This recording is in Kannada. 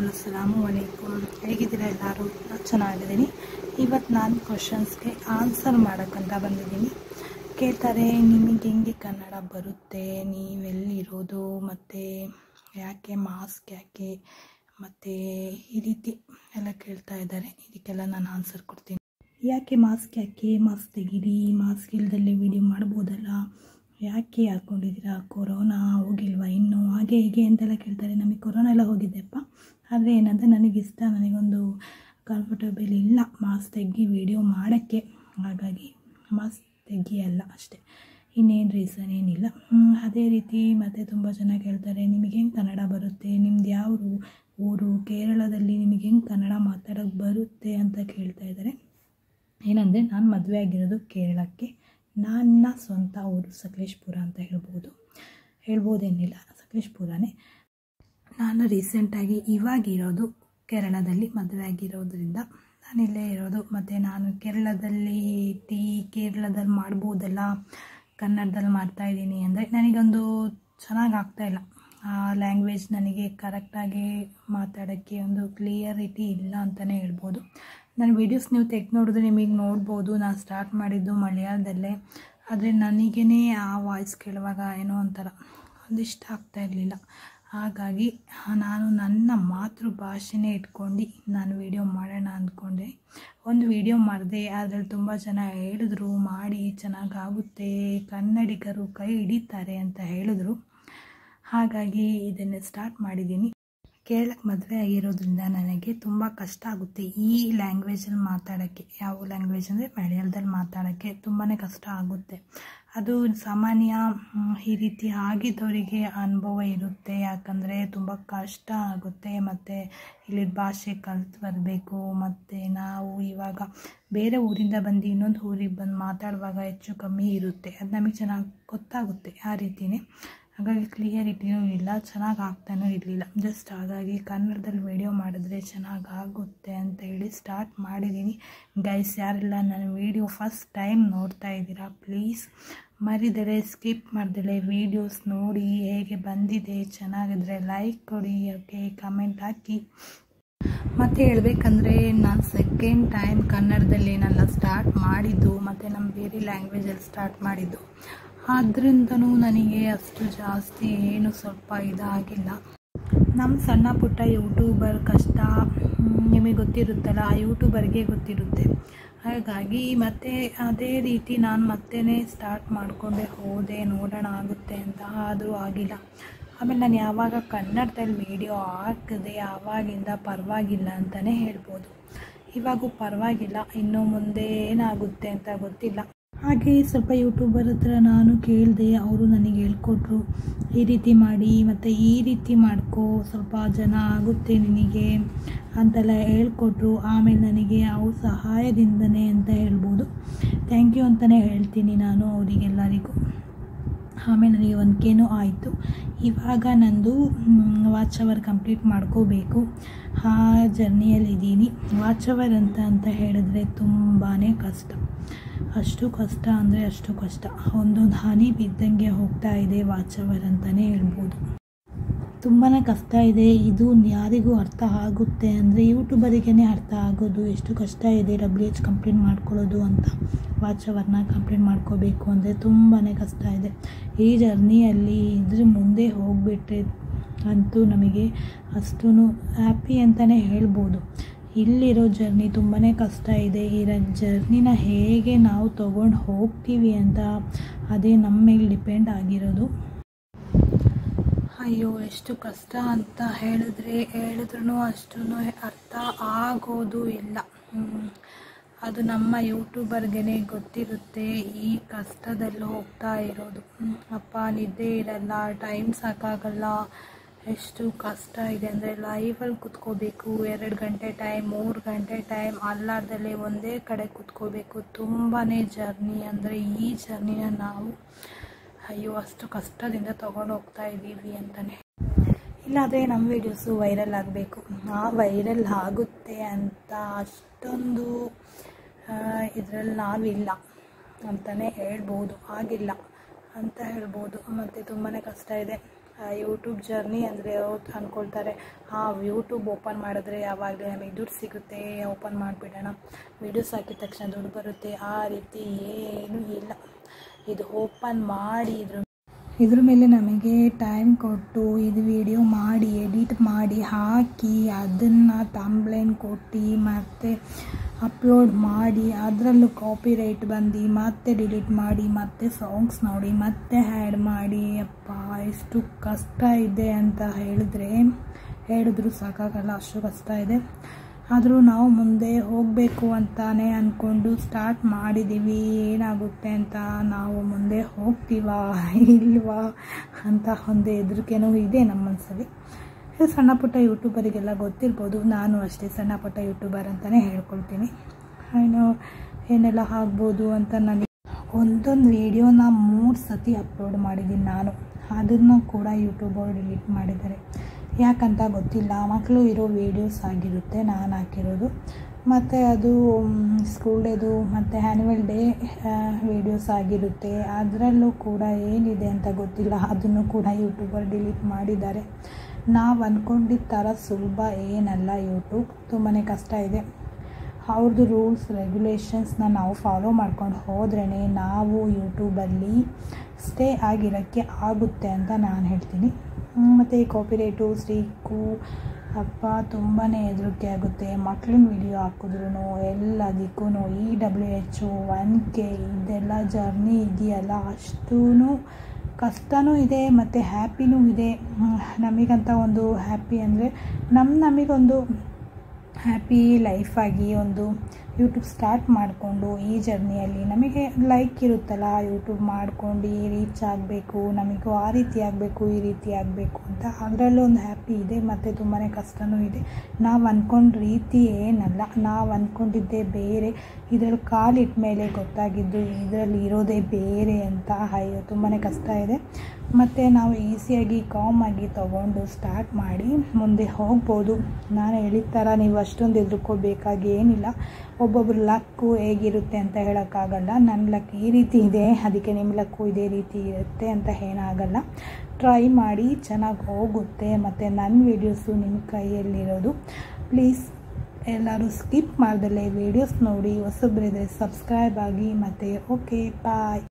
ಅಸ್ಸಲಾಮುಅಲೈಕುಂ. ಹೇಗಿದ್ದೀರಾ ಎಲ್ಲರೂ? ಚೆನ್ನಾಗಿದ್ದೀನಿ. ಇವತ್ತು ನಾನು ಕ್ವಶನ್ಸ್ಗೆ ಆನ್ಸರ್ ಮಾಡೋಕ್ಕಂತ ಬಂದಿದ್ದೀನಿ. ಕೇಳ್ತಾರೆ, ನಿಮಗೆ ಹೆಂಗೆ ಕನ್ನಡ ಬರುತ್ತೆ, ನೀವೆಲ್ಲಿರೋದು, ಮತ್ತು ಯಾಕೆ ಮಾಸ್ಕ್ ಯಾಕೆ, ಮತ್ತು ಈ ರೀತಿ ಎಲ್ಲ ಕೇಳ್ತಾ ಇದ್ದಾರೆ. ಇದಕ್ಕೆಲ್ಲ ನಾನು ಆನ್ಸರ್ ಕೊಡ್ತೀನಿ. ಯಾಕೆ ಮಾಸ್ಕ್ ತೆಗೀರಿ, ಮಾಸ್ಕ್ ಇಲ್ದಲ್ಲೇ ವಿಡಿಯೋ ಮಾಡ್ಬೋದಲ್ಲ, ಯಾಕೆ ಹಾಕ್ಕೊಂಡಿದ್ದೀರಾ, ಕೊರೋನಾ ಹೋಗಿಲ್ವಾ ಇನ್ನೂ, ಹಾಗೆ ಹೀಗೆ ಅಂತೆಲ್ಲ ಕೇಳ್ತಾರೆ. ನಮಗೆ ಕೊರೋನಾ ಎಲ್ಲ ಹೋಗಿದ್ದೆಪ್ಪ, ಆದರೆ ಏನಂದರೆ ನನಗಿಷ್ಟ, ನನಗೊಂದು ಕಂಫರ್ಟಬಲ್ ಇಲ್ಲ ಮಾಸ್ಕ್ ತೆಗಿ ವಿಡಿಯೋ ಮಾಡೋಕ್ಕೆ, ಹಾಗಾಗಿ ಮಾಸ್ಕ್ ತೆಗಿಯಲ್ಲ ಅಷ್ಟೇ, ಇನ್ನೇನು ರೀಸನ್ ಏನಿಲ್ಲ. ಅದೇ ರೀತಿ ಮತ್ತು ತುಂಬ ಜನ ಕೇಳ್ತಾರೆ, ನಿಮಗೆ ಹೆಂಗೆ ಕನ್ನಡ ಬರುತ್ತೆ, ನಿಮ್ದು ಯಾವ ಊರು, ಕೇರಳದಲ್ಲಿ ನಿಮಗೆ ಹೆಂಗೆ ಕನ್ನಡ ಮಾತಾಡೋಕ್ಕೆ ಬರುತ್ತೆ ಅಂತ ಕೇಳ್ತಾ ಇದ್ದಾರೆ. ಏನಂದರೆ ನಾನು ಮದುವೆ ಆಗಿರೋದು ಕೇರಳಕ್ಕೆ, ನನ್ನ ಸ್ವಂತ ಊರು ಸಕಲೇಶಪುರ ಅಂತ ಹೇಳ್ಬೋದೇನಿಲ್ಲ, ಸಕಲೇಶಪುರನೇ. ನಾನು ರೀಸೆಂಟಾಗಿ ಇವಾಗಿರೋದು ಕೇರಳದಲ್ಲಿ, ಮದುವೆ ಆಗಿರೋದ್ರಿಂದ ನಾನಿಲ್ಲೇ ಇರೋದು. ಮತ್ತು ನಾನು ಕೇರಳದಲ್ಲಿ ಮಾಡ್ಬೋದಲ್ಲ, ಕನ್ನಡದಲ್ಲಿ ಮಾಡ್ತಾಯಿದ್ದೀನಿ ಅಂದರೆ ನನಗೊಂದು ಚೆನ್ನಾಗಿ ಆಗ್ತಾಯಿಲ್ಲ. ಆ ಲ್ಯಾಂಗ್ವೇಜ್ ನನಗೆ ಕರೆಕ್ಟಾಗಿ ಮಾತಾಡೋಕ್ಕೆ ಒಂದು ಕ್ಲಿಯರಿಟಿ ಇಲ್ಲ ಅಂತಲೇ ಹೇಳ್ಬೋದು. ನನ್ನ ವೀಡಿಯೋಸ್ ನೀವು ತೆಗೆದು ನೋಡಿದ್ರೆ ನಿಮಗೆ ನೋಡ್ಬೋದು, ನಾನು ಸ್ಟಾರ್ಟ್ ಮಾಡಿದ್ದು ಮಲಯಾಳದಲ್ಲೇ, ಆದರೆ ನನಗೇ ಆ ವಾಯ್ಸ್ ಕೇಳುವಾಗ ಏನೋ ಒಂಥರ ಇಷ್ಟ ಆಗ್ತಾ ಇರಲಿಲ್ಲ. ಹಾಗಾಗಿ ನಾನು ನನ್ನ ಮಾತೃಭಾಷೆನೇ ಇಟ್ಕೊಂಡು ನಾನು ವೀಡಿಯೋ ಮಾಡೋಣ ಅಂದ್ಕೊಂಡೆ. ಒಂದು ವೀಡಿಯೋ ಮಾಡಿದೆ, ಅದರಲ್ಲಿ ತುಂಬ ಜನ ಹೇಳಿದ್ರು ಮಾಡಿ ಚೆನ್ನಾಗಾಗುತ್ತೆ, ಕನ್ನಡಿಗರು ಕೈ ಹಿಡಿತಾರೆ ಅಂತ ಹೇಳಿದ್ರು. ಹಾಗಾಗಿ ಇದನ್ನೇ ಸ್ಟಾರ್ಟ್ ಮಾಡಿದ್ದೀನಿ. ಕೇರಳಕ್ಕೆ ಮದುವೆ ಆಗಿರೋದ್ರಿಂದ ನನಗೆ ತುಂಬ ಕಷ್ಟ ಆಗುತ್ತೆ ಈ ಲ್ಯಾಂಗ್ವೇಜಲ್ಲಿ ಮಾತಾಡೋಕ್ಕೆ. ಯಾವ ಲ್ಯಾಂಗ್ವೇಜ್ ಅಂದರೆ ಮಲಯಾಳದಲ್ಲಿ ಮಾತಾಡೋಕ್ಕೆ ತುಂಬಾ ಕಷ್ಟ ಆಗುತ್ತೆ. ಅದು ಸಾಮಾನ್ಯ ಈ ರೀತಿ ಆಗಿದ್ದವರಿಗೆ ಅನುಭವ ಇರುತ್ತೆ, ಯಾಕಂದರೆ ತುಂಬ ಕಷ್ಟ ಆಗುತ್ತೆ. ಮತ್ತು ಇಲ್ಲಿ ಭಾಷೆ ಕಲಿತು ಬರಬೇಕು. ಮತ್ತು ನಾವು ಇವಾಗ ಬೇರೆ ಊರಿಂದ ಬಂದು ಇನ್ನೊಂದು ಊರಿಗೆ ಬಂದು ಮಾತಾಡುವಾಗ ಹೆಚ್ಚು ಕಮ್ಮಿ ಇರುತ್ತೆ, ಅದು ನಮಗೆ ಚೆನ್ನಾಗಿ ಗೊತ್ತಾಗುತ್ತೆ. ಆ ರೀತಿಯೇ, ಹಾಗಾಗಿ ಕ್ಲಿಯರಿಟಿಯೂ ಇಲ್ಲ, ಚೆನ್ನಾಗಿ ಆಗ್ತಾನೂ ಇರಲಿಲ್ಲ. ಜಸ್ಟ್ ಹಾಗಾಗಿ ಕನ್ನಡದಲ್ಲಿ ವಿಡಿಯೋ ಮಾಡಿದ್ರೆ ಚೆನ್ನಾಗಾಗುತ್ತೆ ಅಂತ ಹೇಳಿ ಸ್ಟಾರ್ಟ್ ಮಾಡಿದ್ದೀನಿ. ಗೈಸ್, ಯಾರೆಲ್ಲ ನನ್ನ ವಿಡಿಯೋ ಫಸ್ಟ್ ಟೈಮ್ ನೋಡ್ತಾ ಇದ್ದೀರಾ, ಪ್ಲೀಸ್ ಮರಿದರೆ ಸ್ಕಿಪ್ ಮಾಡ್ದಲೆ ವೀಡಿಯೋಸ್ ನೋಡಿ, ಹೇಗೆ ಬಂದಿದೆ ಚೆನ್ನಾಗಿದ್ರೆ ಲೈಕ್ ಕೊಡಿ, ಓಕೆ, ಕಮೆಂಟ್ ಹಾಕಿ. ಮತ್ತು ಹೇಳಬೇಕಂದ್ರೆ ನಾನು ಸೆಕೆಂಡ್ ಟೈಮ್ ಕನ್ನಡದಲ್ಲೇನೆಲ್ಲ ಸ್ಟಾರ್ಟ್ ಮಾಡಿದ್ದು, ಮತ್ತು ನಮ್ಮ ಬೇರೆ ಲ್ಯಾಂಗ್ವೇಜಲ್ಲಿ ಸ್ಟಾರ್ಟ್ ಮಾಡಿದ್ದು, ಆದ್ರಿಂದನೂ ನನಗೆ ಅಷ್ಟು ಜಾಸ್ತಿ ಏನು ಸ್ವಲ್ಪ ಇದಾಗಿಲ್ಲ. ನಮ್ಮ ಸಣ್ಣ ಪುಟ್ಟ ಯೂಟ್ಯೂಬರ್ ಕಷ್ಟ ನಿಮಗೆ ಗೊತ್ತಿರುತ್ತಲ್ಲ, ಆ ಯೂಟ್ಯೂಬರ್ಗೆ ಗೊತ್ತಿರುತ್ತೆ. ಹಾಗಾಗಿ ಮತ್ತೆ ಅದೇ ರೀತಿ ನಾನು ಮತ್ತೆ ಸ್ಟಾರ್ಟ್ ಮಾಡಿಕೊಂಡೆ ಹೋದೆ, ನೋಡೋಣ ಆಗುತ್ತೆ ಅಂತ, ಆದರೂ ಆಗಿಲ್ಲ. ಆಮೇಲೆ ನಾನು ಯಾವಾಗ ಕನ್ನಡದಲ್ಲಿ ವಿಡಿಯೋ ಹಾಕಿದೆ ಆವಾಗಿಂದ ಪರವಾಗಿಲ್ಲ ಅಂತಲೇ ಹೇಳ್ಬೋದು. ಇವಾಗೂ ಪರವಾಗಿಲ್ಲ, ಇನ್ನು ಮುಂದೆ ಏನಾಗುತ್ತೆ ಅಂತ ಗೊತ್ತಿಲ್ಲ. ಹಾಗೆ ಸ್ವಲ್ಪ ಯೂಟ್ಯೂಬರ್ ಹತ್ರ ನಾನು ಕೇಳಿದೆ, ಅವರು ನನಗೆ ಹೇಳ್ಕೊಟ್ರು, ಈ ರೀತಿ ಮಾಡಿ ಮತ್ತು ಈ ರೀತಿ ಮಾಡ್ಕೋ, ಸ್ವಲ್ಪ ಜನ ಆಗುತ್ತೆ ನಿನಗೆ ಅಂತೆಲ್ಲ ಹೇಳ್ಕೊಟ್ರು. ಆಮೇಲೆ ನನಗೆ ಅವ್ರ ಸಹಾಯದಿಂದನೇ ಅಂತ ಹೇಳ್ಬೋದು, ಥ್ಯಾಂಕ್ ಯು ಅಂತಲೇ ಹೇಳ್ತೀನಿ ನಾನು ಅವರಿಗೆಲ್ಲರಿಗೂ. ಆಮೇಲೆ ನನಗೆ 1K ಆಯಿತು. ಇವಾಗ ನಂದು ವಾಚ್ ಅವರ್ ಕಂಪ್ಲೀಟ್ ಮಾಡ್ಕೋಬೇಕು, ಆ ಜರ್ನಿಯಲ್ಲಿದ್ದೀನಿ. ವಾಚ್ ಅವರ್ ಅಂತ ಹೇಳಿದ್ರೆ ತುಂಬಾ ಕಷ್ಟ, ಅಷ್ಟು ಕಷ್ಟ ಅಂದರೆ ಅಷ್ಟು ಕಷ್ಟ. ಒಂದೊಂದು ಹನಿ ಬಿದ್ದಂಗೆ ಹೋಗ್ತಾ ಇದೆ ವಾಚ್ ಅವರ್ ಅಂತಲೇ ಹೇಳ್ಬೋದು. ತುಂಬಾ ಕಷ್ಟ ಇದೆ. ಇದು ಯಾರಿಗೂ ಅರ್ಥ ಆಗುತ್ತೆ ಅಂದರೆ ಯೂಟ್ಯೂಬರಿಗೇ ಅರ್ಥ ಆಗೋದು ಎಷ್ಟು ಕಷ್ಟ ಇದೆ WH ಕಂಪ್ಲೀಟ್ ಮಾಡ್ಕೊಳ್ಳೋದು ಅಂತ. ವಾಚ್ ಅವರ್ನ ಕಂಪ್ಲೀಟ್ ಮಾಡ್ಕೋಬೇಕು ಅಂದರೆ ತುಂಬಾ ಕಷ್ಟ ಇದೆ. ಈ ಜರ್ನಿಯಲ್ಲಿ ಇದ್ರ ಮುಂದೆ ಹೋಗಿಬಿಟ್ರೆ ಅಂತೂ ನಮಗೆ ಅಷ್ಟೂ ಹ್ಯಾಪಿ ಅಂತಲೇ ಹೇಳ್ಬೋದು. ಇಲ್ಲಿರೋ ಜರ್ನಿ ತುಂಬಾ ಕಷ್ಟ ಇದೆ. ಈ ಜರ್ನಿನ ಹೇಗೆ ನಾವು ತೊಗೊಂಡು ಹೋಗ್ತೀವಿ ಅಂತ ಅದೇ ನಮ್ಮ ಮೇಲೆ ಡಿಪೆಂಡ್ ಆಗಿರೋದು. ಅಯ್ಯೋ, ಎಷ್ಟು ಕಷ್ಟ ಅಂತ ಹೇಳಿದ್ರೂ ಅಷ್ಟೂ ಅರ್ಥ ಆಗೋದು ಇಲ್ಲ. ಅದು ನಮ್ಮ ಯೂಟ್ಯೂಬರ್ಗೆ ಗೊತ್ತಿರುತ್ತೆ ಈ ಕಷ್ಟದಲ್ಲಿ ಹೋಗ್ತಾ ಇರೋದು. ಅಪ್ಪ ನಿದ್ದೆ ಇರಲ್ಲ, ಟೈಮ್ ಸಾಕಾಗಲ್ಲ, ಎಷ್ಟು ಕಷ್ಟ ಇದೆ ಅಂದರೆ ಲೈವಲ್ಲಿ ಕುತ್ಕೋಬೇಕು, 2 ಗಂಟೆ ಟೈಮ್ 3 ಗಂಟೆ ಟೈಮ್ ಅಲ್ಲಾರ್ದಲ್ಲೇ ಒಂದೇ ಕಡೆ ಕುತ್ಕೋಬೇಕು. ತುಂಬಾ ಜರ್ನಿ ಅಂದರೆ ಈ ಜರ್ನಿನ ನಾವು ಅಯ್ಯೋ ಅಷ್ಟು ಕಷ್ಟದಿಂದ ತೊಗೊಂಡು ಹೋಗ್ತಾ ಇದ್ದೀವಿ ಅಂತಲೇ. ಇಲ್ಲಾದರೆ ನಮ್ಮ ವೀಡಿಯೋಸು ವೈರಲ್ ಆಗಬೇಕು. ವೈರಲ್ ಆಗುತ್ತೆ ಅಂತ ಅಷ್ಟೊಂದು ಇದರಲ್ಲಿ ನಾವಿಲ್ಲ ಅಂತಲೇ ಹೇಳ್ಬೋದು, ಆಗಿಲ್ಲ ಅಂತ ಹೇಳ್ಬೋದು. ಮತ್ತು ತುಂಬಾ ಕಷ್ಟ ಇದೆ ಯೂಟ್ಯೂಬ್ ಜರ್ನಿ ಅಂದರೆ. ಅವ್ರು ಅಂದ್ಕೊಳ್ತಾರೆ ಯೂಟ್ಯೂಬ್ ಓಪನ್ ಮಾಡಿದ್ರೆ ಯಾವಾಗಲೇ ನಮಗೆ ದುಡ್ಡು ಸಿಗುತ್ತೆ, ಓಪನ್ ಮಾಡಿಬಿಡೋಣ, ವೀಡಿಯೋಸ್ ಹಾಕಿದ ತಕ್ಷಣ ದುಡ್ಡು ಬರುತ್ತೆ, ಆ ರೀತಿ ಏನೂ ಇಲ್ಲ. ಇದು ಓಪನ್ ಮಾಡಿ ಇದ್ರ ಮೇಲೆ ನಮಗೆ ಟೈಮ್ ಕೊಟ್ಟು ಇದು ವಿಡಿಯೋ ಮಾಡಿ ಎಡಿಟ್ ಮಾಡಿ ಹಾಕಿ ಅದನ್ನು ಥಂಬ್ನೇಲ್ ಕೊಟ್ಟು ಮತ್ತು ಅಪ್ಲೋಡ್ ಮಾಡಿ ಅದರಲ್ಲೂ ಕಾಪಿರೈಟ್ ಬಂದು ಮತ್ತೆ ಡಿಲೀಟ್ ಮಾಡಿ ಮತ್ತೆ ಸಾಂಗ್ಸ್ ನೋಡಿ ಮತ್ತೆ ಆ್ಯಡ್ ಮಾಡಿ ಅಪ್ಪ ಎಷ್ಟು ಕಷ್ಟ ಇದೆ ಅಂತ ಹೇಳಿದ್ರು ಸಾಕಾಗಲ್ಲ, ಅಷ್ಟು ಕಷ್ಟ ಇದೆ. ಆದರೂ ನಾವು ಮುಂದೆ ಹೋಗಬೇಕು ಅಂತಾನೆ ಅಂದ್ಕೊಂಡು ಸ್ಟಾರ್ಟ್ ಮಾಡಿದ್ದೀವಿ. ಏನಾಗುತ್ತೆ ಅಂತ, ನಾವು ಮುಂದೆ ಹೋಗ್ತೀವಾ ಇಲ್ವಾ ಅಂತ ಒಂದು ಹೆದರಿಕೆನೂ ಇದೆ ನಮ್ಮ ಮನಸ್ಸಲ್ಲಿ. ಸಣ್ಣ ಪುಟ್ಟ ಯೂಟ್ಯೂಬರಿಗೆಲ್ಲ ಗೊತ್ತಿರ್ಬೋದು, ನಾನು ಅಷ್ಟೇ ಸಣ್ಣ ಪುಟ್ಟ ಯೂಟ್ಯೂಬರ್ ಅಂತಲೇ ಹೇಳ್ಕೊಳ್ತೀನಿ. ಏನೆಲ್ಲ ಆಗ್ಬೋದು ಅಂತ. ನನಗೆ ಒಂದೊಂದು ವೀಡಿಯೋನ 3 ಸತಿ ಅಪ್ಲೋಡ್ ಮಾಡಿದ್ದೀನಿ ನಾನು, ಅದನ್ನು ಕೂಡ ಯೂಟ್ಯೂಬರ್ ಡಿಲೀಟ್ ಮಾಡಿದ್ದಾರೆ. ಯಾಕಂತ ಗೊತ್ತಿಲ್ಲ, ಮಕ್ಕಳು ಇರೋ ವೀಡಿಯೋಸ್ ಆಗಿರುತ್ತೆ ನಾನು ಹಾಕಿರೋದು. ಮತ್ತು ಅದು ಸ್ಕೂಲ್ ಡೇದು ಮತ್ತು ಆ್ಯನ್ಯುವಲ್ ಡೇ ವೀಡಿಯೋಸ್ ಆಗಿರುತ್ತೆ. ಅದರಲ್ಲೂ ಕೂಡ ಏನಿದೆ ಅಂತ ಗೊತ್ತಿಲ್ಲ, ಅದನ್ನು ಕೂಡ ಯೂಟ್ಯೂಬರ್ ಡಿಲೀಟ್ ಮಾಡಿದ್ದಾರೆ. ನಾವು ಅಂದ್ಕೊಂಡಿದ್ದ ಥರ ಸುಲಭ ಏನಲ್ಲ ಯೂಟ್ಯೂಬ್, ತುಂಬಾ ಕಷ್ಟ ಇದೆ. ಅವ್ರದ್ದು ರೂಲ್ಸ್ ರೆಗ್ಯುಲೇಷನ್ಸ್ನ ನಾವು ಫಾಲೋ ಮಾಡ್ಕೊಂಡು ಹೋದ್ರೇ ನಾವು ಯೂಟ್ಯೂಬಲ್ಲಿ ಸ್ಟೇ ಆಗಿರೋಕ್ಕೆ ಆಗುತ್ತೆ ಅಂತ ನಾನು ಹೇಳ್ತೀನಿ. ಮತ್ತು ಈ ಕಾಪಿರೈಟು ಸ್ಟ್ರೈಕು ಅಪ್ಪ ತುಂಬಾ ಹೆದರಿಕೆ ಆಗುತ್ತೆ. ಮಕ್ಳಿನ ವಿಡಿಯೋ ಹಾಕಿದ್ರೂ ಎಲ್ಲದಕ್ಕೂ EWH 1K ಇದೆಲ್ಲ ಜರ್ನಿ ಇದೆಯಲ್ಲ, ಅಷ್ಟೂ ಕಷ್ಟವೂ ಇದೆ ಮತ್ತು ಹ್ಯಾಪಿನೂ ಇದೆ. ನಮಗಂತ ಒಂದು ಹ್ಯಾಪಿ ಅಂದರೆ ನಮಗೊಂದು ಹ್ಯಾಪಿ ಲೈಫಾಗಿ ಒಂದು ಯೂಟ್ಯೂಬ್ ಸ್ಟಾರ್ಟ್ ಮಾಡಿಕೊಂಡು ಈ ಜರ್ನಿಯಲ್ಲಿ ನಮಗೆ ಲೈಕ್ ಇರುತ್ತಲ್ಲ, ಯೂಟ್ಯೂಬ್ ಮಾಡ್ಕೊಂಡು ರೀಚ್ ಆಗಬೇಕು, ನಮಗೂ ಆ ರೀತಿ ಆಗಬೇಕು ಈ ರೀತಿ ಆಗಬೇಕು ಅಂತ, ಅದರಲ್ಲೂ ಒಂದು ಹ್ಯಾಪಿ ಇದೆ. ಮತ್ತು ತುಂಬಾ ಕಷ್ಟವೂ ಇದೆ. ನಾವು ಅಂದ್ಕೊಂಡ ರೀತಿ ಏನಲ್ಲ, ನಾವು ಅಂದ್ಕೊಂಡಿದ್ದೇ ಬೇರೆ, ಇದರಲ್ಲಿ ಕಾಲಿಟ್ಟ ಮೇಲೆ ಗೊತ್ತಾಗಿದ್ದು ಇದರಲ್ಲಿ ಇರೋದೇ ಬೇರೆ ಅಂತ. ಅಯ್ಯೋ ತುಂಬಾ ಕಷ್ಟ ಇದೆ. ಮತ್ತು ನಾವು ಈಸಿಯಾಗಿ ಕಾಮಾಗಿ ತೊಗೊಂಡು ಸ್ಟಾರ್ಟ್ ಮಾಡಿ ಮುಂದೆ ಹೋಗ್ಬೋದು. ನಾನು ಹೇಳಿದ ಥರ ನೀವು ಅಷ್ಟೊಂದು ಹೆದರ್ಕೋಬೇಕಾಗಿ ಏನಿಲ್ಲ. ಒಬ್ಬೊಬ್ರು ಲಕ್ಕು ಹೇಗಿರುತ್ತೆ ಅಂತ ಹೇಳೋಕ್ಕಾಗಲ್ಲ. ನನ್ನ ಲಕ್ ಈ ರೀತಿ ಇದೆ, ಅದಕ್ಕೆ ನಿಮ್ಮ ಲಕ್ಕು ಇದೇ ರೀತಿ ಇರುತ್ತೆ ಅಂತ ಏನಾಗಲ್ಲ. ಟ್ರೈ ಮಾಡಿ, ಚೆನ್ನಾಗಿ ಹೋಗುತ್ತೆ. ಮತ್ತು ನನ್ನ ವೀಡಿಯೋಸು ನಿಮ್ಮ ಕೈಯಲ್ಲಿರೋದು. ಪ್ಲೀಸ್ ಎಲ್ಲರೂ ಸ್ಕಿಪ್ ಮಾಡ್ದಲೇ ವೀಡಿಯೋಸ್ ನೋಡಿ, ಹೊಸಬ್ರಿದ್ರೆ ಸಬ್ಸ್ಕ್ರೈಬ್ ಆಗಿ. ಮತ್ತು ಓಕೆ ಬಾಯ್.